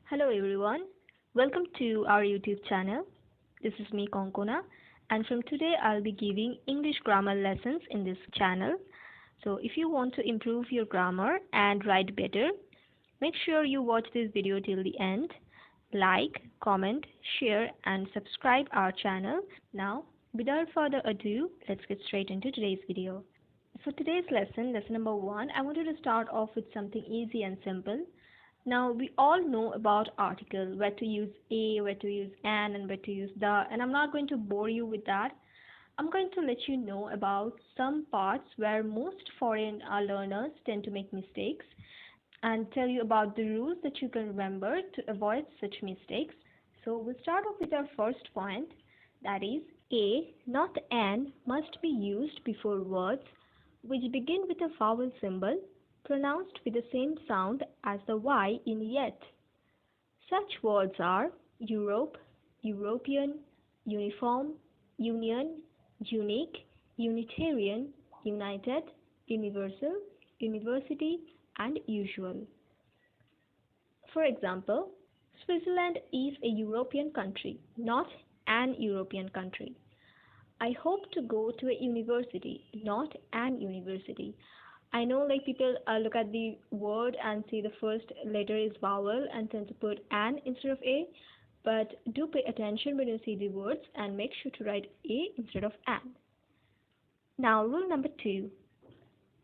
Hello everyone, welcome to our YouTube channel. This is me Konkona, and from today I'll be giving English grammar lessons in this channel. So if you want to improve your grammar and write better, make sure you watch this video till the end. Like, comment, share and subscribe our channel. Now, without further ado, let's get straight into today's video. For today's lesson number 1, I wanted to start off with something easy and simple. Now, we all know about article, where to use a, where to use an, and where to use the, and I'm not going to bore you with that. I'm going to let you know about some parts where most foreign learners tend to make mistakes and tell you about the rules that you can remember to avoid such mistakes. So, we'll start off with our first point, that is, a, not an, must be used before words which begin with a vowel symbol pronounced with the same sound as the Y in yet. Such words are Europe, European, uniform, union, unique, unitarian, united, universal, university, and usual. For example, Switzerland is a European country, not an European country. I hope to go to a university, not an university. I know like people look at the word and see the first letter is vowel and tend to put an instead of a, but do pay attention when you see the words and make sure to write a instead of an. Now rule number 2.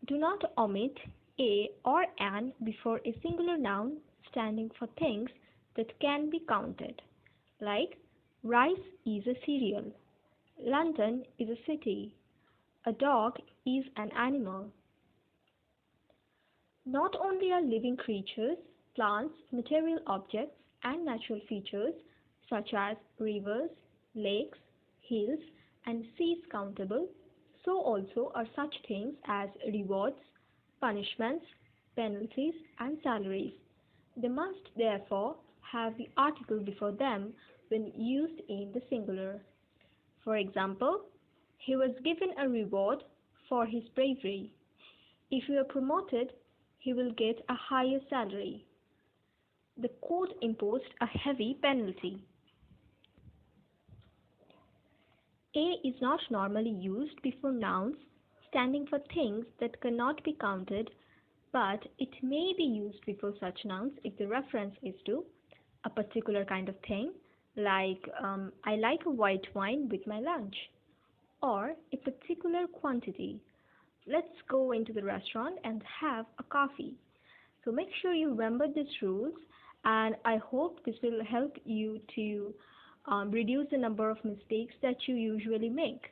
Do not omit a or an before a singular noun standing for things that can be counted, like rice is a cereal, London is a city, a dog is an animal. Not only are living creatures, plants, material objects, and natural features such as rivers, lakes, hills, and seas countable, so also are such things as rewards, punishments, penalties, and salaries. They must therefore have the article before them when used in the singular. For example, he was given a reward for his bravery. If you are promoted, he will get a higher salary. The court imposed a heavy penalty. A is not normally used before nouns standing for things that cannot be counted, but it may be used before such nouns if the reference is to a particular kind of thing, like I like a white wine with my lunch, or a particular quantity. Let's go into the restaurant and have a coffee. So make sure you remember these rules, and I hope this will help you to reduce the number of mistakes that you usually make.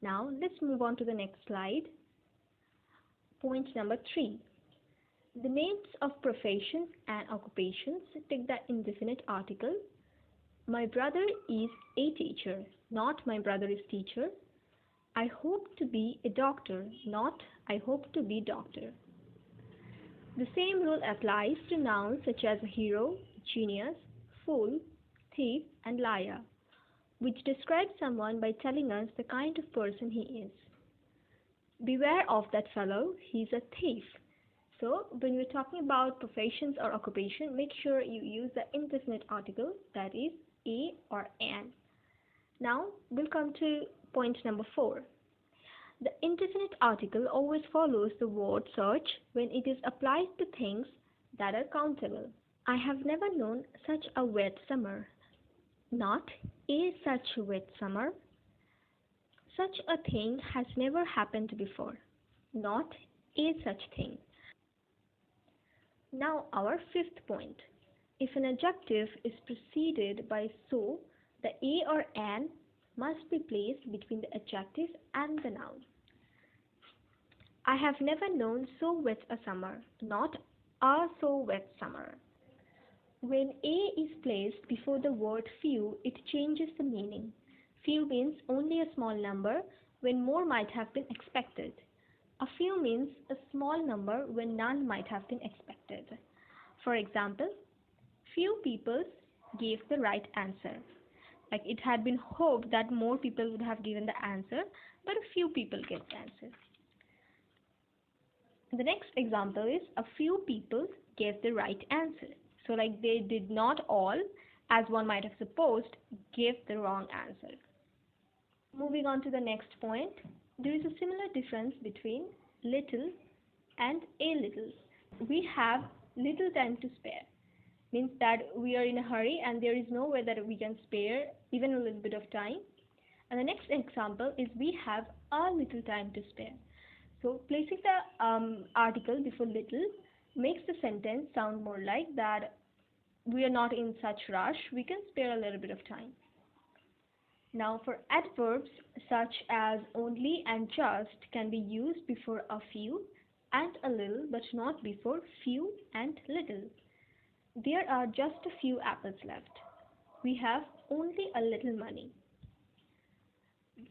Now let's move on to the next slide. Point number 3. The names of professions and occupations take the indefinite article. My brother is a teacher, not my brother is teacher. I hope to be a doctor, not I hope to be doctor. The same rule applies to nouns such as hero, genius, fool, thief, and liar, which describe someone by telling us the kind of person he is. Beware of that fellow, he's a thief. So, when we're talking about professions or occupation, make sure you use the indefinite article, that is, a or an. Now, we'll come to point number 4. The indefinite article always follows the word such when it is applied to things that are countable. I have never known such a wet summer. Not a such wet summer. Such a thing has never happened before. Not a such thing. Now our 5th point. If an adjective is preceded by so, the a or an must be placed between the adjective and the noun. I have never known so wet a summer, not a so wet summer. When a is placed before the word few, it changes the meaning. Few means only a small number when more might have been expected. A few means a small number when none might have been expected. For example, few people gave the right answer. Like it had been hoped that more people would have given the answer, but a few people gave the answer. The next example is a few people gave the right answer. So like they did not all, as one might have supposed, give the wrong answer. Moving on to the next point, there is a similar difference between little and a little. We have little time to spare. Means that we are in a hurry and there is no way that we can spare even a little bit of time. And the next example is we have a little time to spare. So placing the article before little makes the sentence sound more like that we are not in such rush, we can spare a little bit of time. Now for adverbs such as only and just can be used before a few and a little but not before few and little. There are just a few apples left. We have only a little money.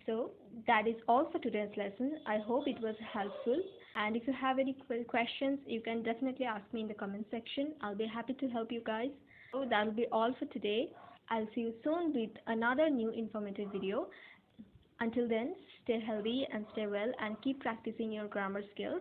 So that is all for today's lesson. I hope it was helpful. And if you have any questions, you can definitely ask me in the comment section. I'll be happy to help you guys. So that will be all for today. I'll see you soon with another new informative video. Until then, stay healthy and stay well and keep practicing your grammar skills.